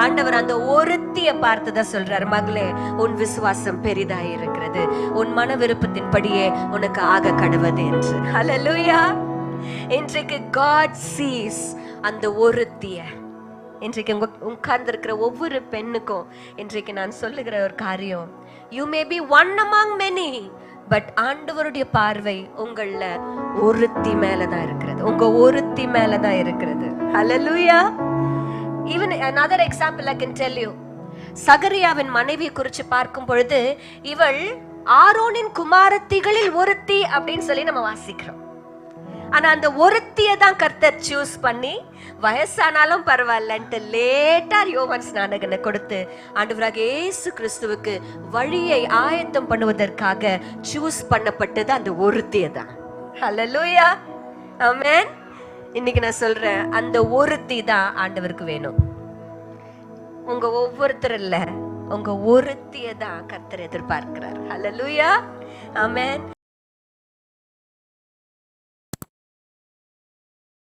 ஆண்டவர் அந்த ஒருத்திய பார்த்துதான் சொல்றாரு, மகளே உன் விசுவாசம் பெரிதாய் இருக்கிறது, உன் மன விருப்பத்தின்படியே உனக்கு ஆக கடவுது என்று. ஹல்லேலூயா. இன்றைக்கு God sees அந்த ஒருத்திய. இன்றைக்கு உட்கார்ந்து இருக்கிற ஒவ்வொரு பெண்ணுக்கும் இன்றைக்கு நான் சொல்லுகிற ஒரு காரியம், you may be one among many, but ஆண்டவருடைய பார்வை உங்கள ஒருத்தி மேலதான் இருக்கிறது, உங்க ஒருத்தி மேலதான் இருக்கிறது. ஹல்லேலூயா. Even another example I can tell you. சகரியாவின் மனைவியை குறித்து பார்க்கும் பொழுது, இவள் ஆரோனின் குமாரத்திகளில் ஒருத்தி அப்படின்னு சொல்லி நம்ம வாசிக்கிறோம். ஆனா அந்த ஒருத்தியை தான் கர்த்தர் சூஸ் பண்ணி, வயசானாலும் பரவாயில்லன்ட்டு லேட்டா யோவான் ஸ்நானகனை கொடுத்து ஆண்டவராகிய இயேசு கிறிஸ்துவுக்கு வழியை ஆயத்தம் பண்ணுவதற்காக சூஸ் பண்ணப்பட்டது அந்த ஒருத்தியை தான். ஹல்லேலூயா. ஆமென். இன்னைக்கு நான் சொல்றேன், அந்த ஒருத்தி தான் ஆண்டவருக்கு வேணும். உங்க ஒவ்வொருத்தர் இல்ல, உங்க ஒருத்தியை தான் கர்த்தர் எதிர்பார்க்கிறார். ஹல்லேலூயா. ஆமென்.